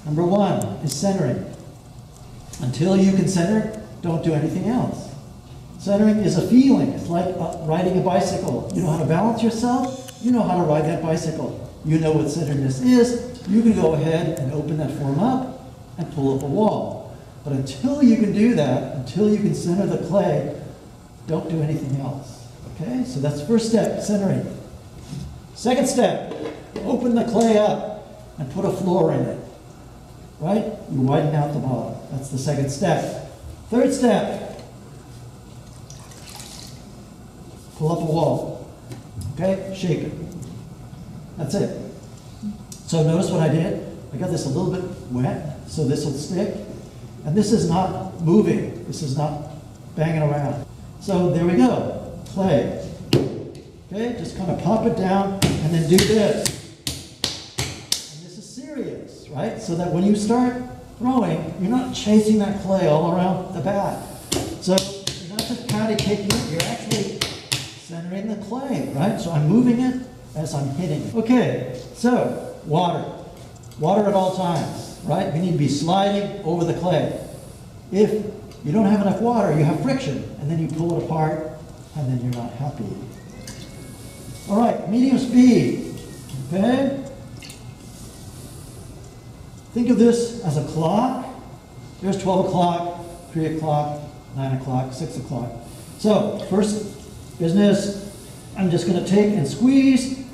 Number one is centering. Until you can center, don't do anything else. Centering is a feeling. It's like riding a bicycle. You know how to balance yourself, you know how to ride that bicycle. You know what centeredness is, you can go ahead and open that form up and pull up a wall. But until you can do that, until you can center the clay, don't do anything else. Okay, so that's the first step, centering. Second step, open the clay up and put a floor in it. Right? You widen out the bottom. That's the second step. Third step, pull up a wall. Okay, shake it. That's it. So notice what I did? I got this a little bit wet, so this will stick. And this is not moving. This is not banging around. So there we go, clay. Okay, just kind of pop it down and then do this. And this is serious, right? So that when you start throwing, you're not chasing that clay all around the bat. So you're not just patty caking it, you're actually centering the clay, right? So I'm moving it as I'm hitting it. Okay, so water. Water at all times, right? We need to be sliding over the clay. If you don't have enough water, you have friction, and then you pull it apart, and then you're not happy. All right, medium speed, okay? Think of this as a clock. There's 12 o'clock, 3 o'clock, 9 o'clock, 6 o'clock. So, first business, I'm just going to take and squeeze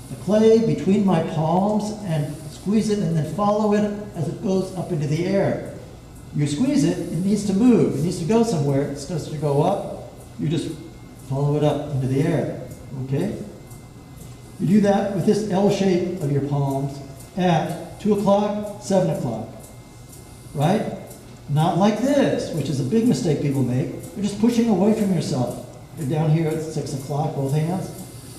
the clay between my palms and squeeze it and then follow it as it goes up into the air. You squeeze it, it needs to move, it needs to go somewhere. It starts to go up, you just follow it up into the air, okay? You do that with this L shape of your palms at 2 o'clock, 7 o'clock, right? Not like this, which is a big mistake people make. You're just pushing away from yourself. You're down here at 6 o'clock, both hands.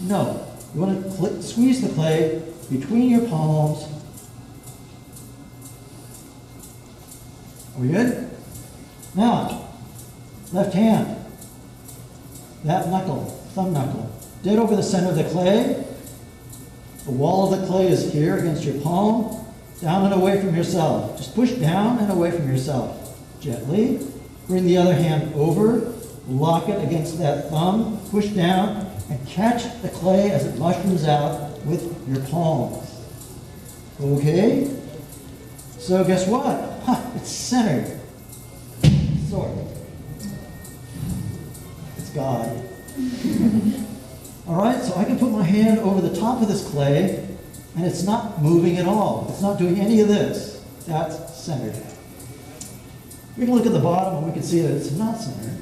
No, you want to squeeze the clay between your palms. Are we good? Now, left hand, that knuckle, thumb knuckle, dead over the center of the clay. The wall of the clay is here against your palm, down and away from yourself. Just push down and away from yourself. Gently. Bring the other hand over, lock it against that thumb, push down, and catch the clay as it mushrooms out with your palms. Okay? So guess what? It's centered. Sort of. It's God. All right, so I can put my hand over the top of this clay, and it's not moving at all. It's not doing any of this. That's centered. We can look at the bottom and we can see that it's not centered.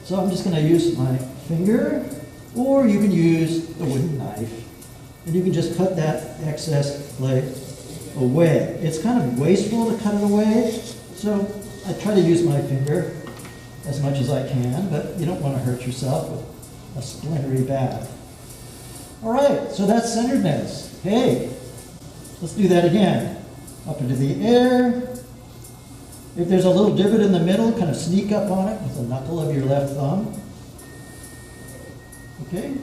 So I'm just going to use my finger, or you can use the wooden knife, and you can just cut that excess clay away. It's kind of wasteful to cut it away, so I try to use my finger as much as I can, but you don't want to hurt yourself with a splintery bat. All right, so that's centeredness. Hey, let's do that again. Up into the air. If there's a little divot in the middle, kind of sneak up on it with the knuckle of your left thumb. Okay,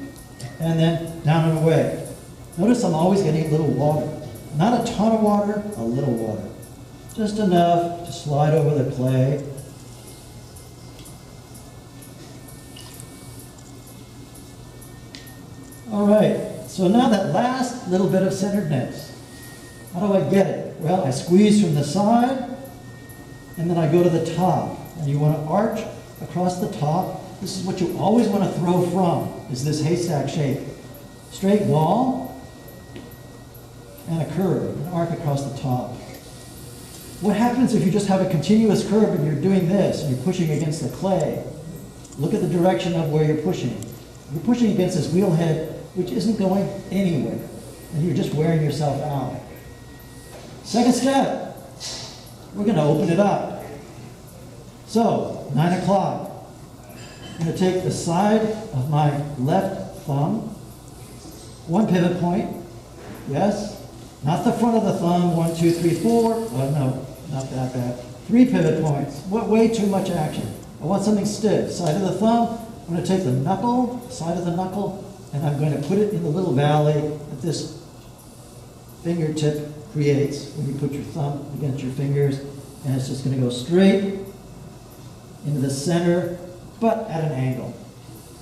and then down and away. Notice I'm always getting a little water. Not a ton of water, a little water. Just enough to slide over the clay. All right, so now that last little bit of centeredness. How do I get it? Well, I squeeze from the side, and then I go to the top. And you want to arch across the top. This is what you always want to throw from, is this haystack shape. Straight wall, and a curve, an arc across the top. What happens if you just have a continuous curve and you're doing this, and you're pushing against the clay? Look at the direction of where you're pushing. You're pushing against this wheel head, which isn't going anywhere, and you're just wearing yourself out. Second step, we're going to open it up. So, 9 o'clock. I'm going to take the side of my left thumb, one pivot point, yes, not the front of the thumb, 1, 2, 3, 4, oh no, not that bad. 3 pivot points, way too much action. I want something stiff. Side of the thumb, I'm going to take the knuckle, side of the knuckle, and I'm going to put it in the little valley at this fingertip creates when you put your thumb against your fingers, and it's just going to go straight into the center, but at an angle.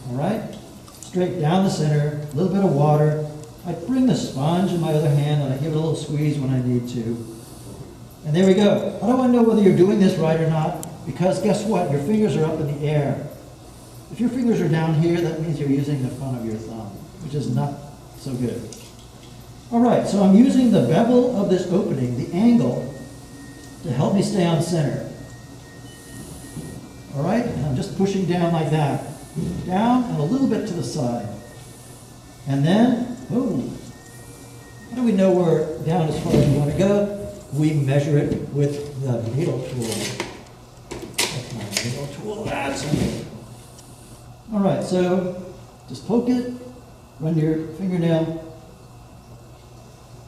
All right? Straight down the center, a little bit of water. I bring the sponge in my other hand and I give it a little squeeze when I need to. And there we go. How do I know whether you're doing this right or not? Because guess what? Your fingers are up in the air. If your fingers are down here, that means you're using the front of your thumb, which is not so good. All right, so I'm using the bevel of this opening, the angle, to help me stay on center. All right, and I'm just pushing down like that. Down and a little bit to the side. And then, boom. How do we know we're down as far as we want to go? We measure it with the needle tool. That's my needle tool. That's it. All right, so just poke it, run your fingernail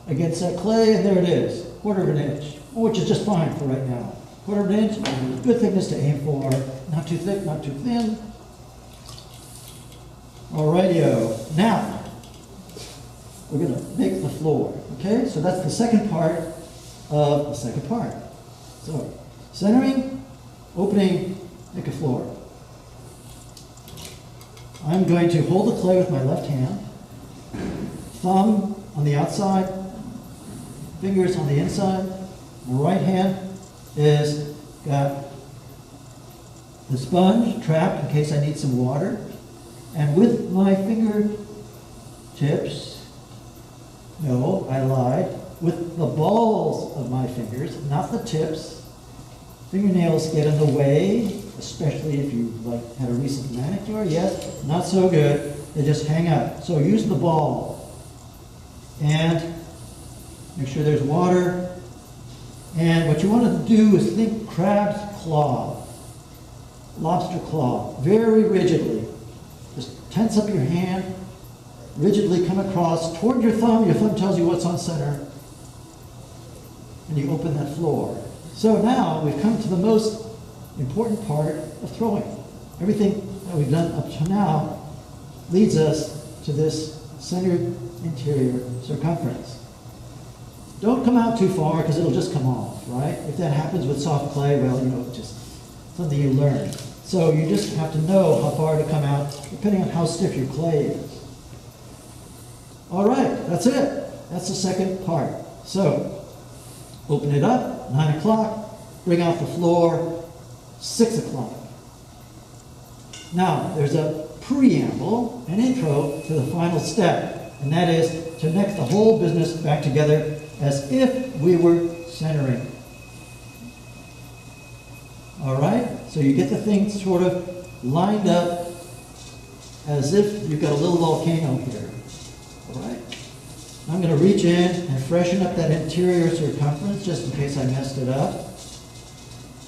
against that clay, and there it is, 1/4 of an inch, which is just fine for right now. 1/4 of an inch, good thickness to aim for. Not too thick, not too thin. Alrighty-o. Now, we're going to make the floor. Okay, so that's the second part of the second part. So, centering, opening, make a floor. I'm going to hold the clay with my left hand, thumb on the outside, fingers on the inside. My right hand is got the sponge trapped in case I need some water. And with my fingertips, no, I lied, with the balls of my fingers, not the tips. Fingernails get in the way, especially if you had a recent manicure. Yes, not so good. They just hang out. So use the ball and make sure there's water. And what you want to do is think crab's claw, lobster claw, very rigidly. Just tense up your hand, rigidly come across toward your thumb. Your thumb tells you what's on center. And you open that floor. So now we've come to the most important part of throwing. Everything that we've done up to now leads us to this centered interior circumference. Don't come out too far because it'll just come off, right? If that happens with soft clay, well, just something you learn. So you just have to know how far to come out depending on how stiff your clay is. All right, that's it. That's the second part. So open it up, 9 o'clock, bring out the floor, 6 o'clock. Now, there's a preamble, an intro to the final step, and that is to connect the whole business back together as if we were centering. All right? So you get the thing sort of lined up as if you've got a little volcano here. All right? I'm going to reach in and freshen up that interior circumference just in case I messed it up.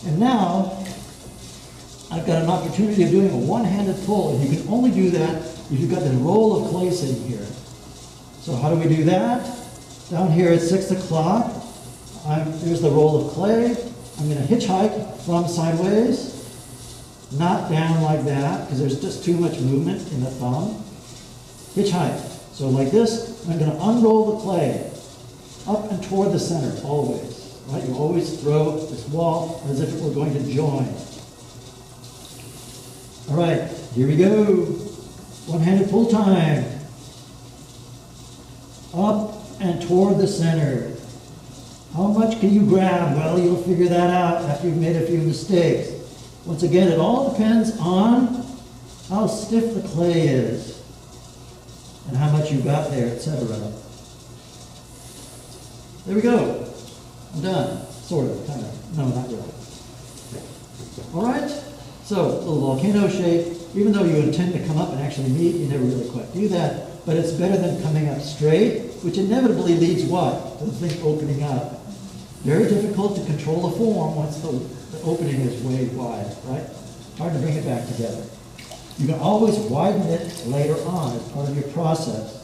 And now, I've got an opportunity of doing a one-handed pull, and you can only do that if you've got the roll of clay sitting here. So how do we do that? Down here at 6 o'clock, there's the roll of clay. I'm going to hitchhike from sideways, not down like that, because there's just too much movement in the thumb. Hitchhike. So like this, I'm going to unroll the clay up and toward the center, always. Right? You always throw this wall as if it were going to join. All right, here we go. One-handed pull time. Up and toward the center. How much can you grab? Well, you'll figure that out after you've made a few mistakes. Once again, it all depends on how stiff the clay is and how much you got there, etc. There we go. I'm done. Sort of, kind of. No, not really. All right. So, a little volcano shape. Even though you intend to come up and actually meet, you never really quite do that. But it's better than coming up straight, which inevitably leads what? To the thing opening up. Very difficult to control the form once the opening is way wide, right? Hard to bring it back together. You can always widen it later on as part of your process.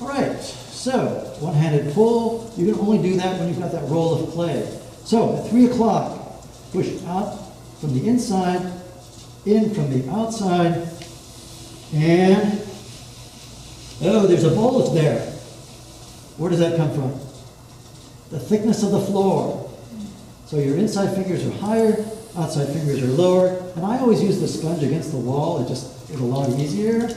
All right, so one-handed pull. You can only do that when you've got that roll of clay. So at 3 o'clock, push out from the inside, in from the outside, and oh, there's a bulge there. Where does that come from? the thickness of the floor. So your inside fingers are higher, outside fingers are lower. And I always use the sponge against the wall. It just is a lot easier.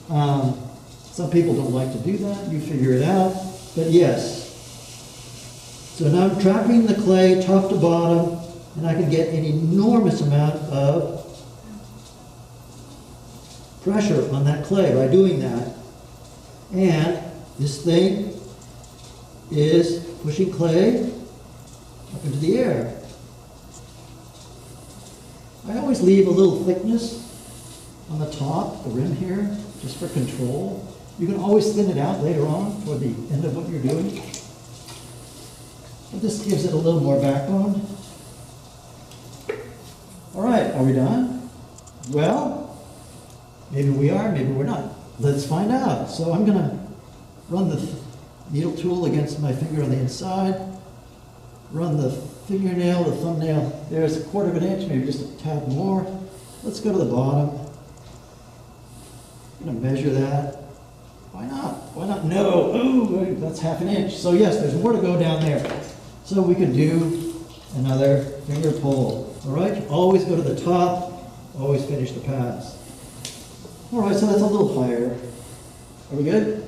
Some people don't like to do that. You figure it out. But yes. So now I'm tracking the clay top to bottom, and I can get an enormous amount of pressure on that clay by doing that. And this thing is pushing clay up into the air. I always leave a little thickness on the top, the rim here, just for control. You can always thin it out later on toward the end of what you're doing. But this gives it a little more backbone. All right, are we done? Well, maybe we are, maybe we're not. Let's find out. So I'm going to run the needle tool against my finger on the inside, run the fingernail, the thumbnail. There's 1/4 of an inch, maybe just a tad more. Let's go to the bottom. I'm going to measure that. Why not? Why not? No. Oh, that's 1/2 inch. So yes, there's more to go down there. So we could do another finger pull. All right, always go to the top, always finish the pass. All right, so that's a little higher. Are we good?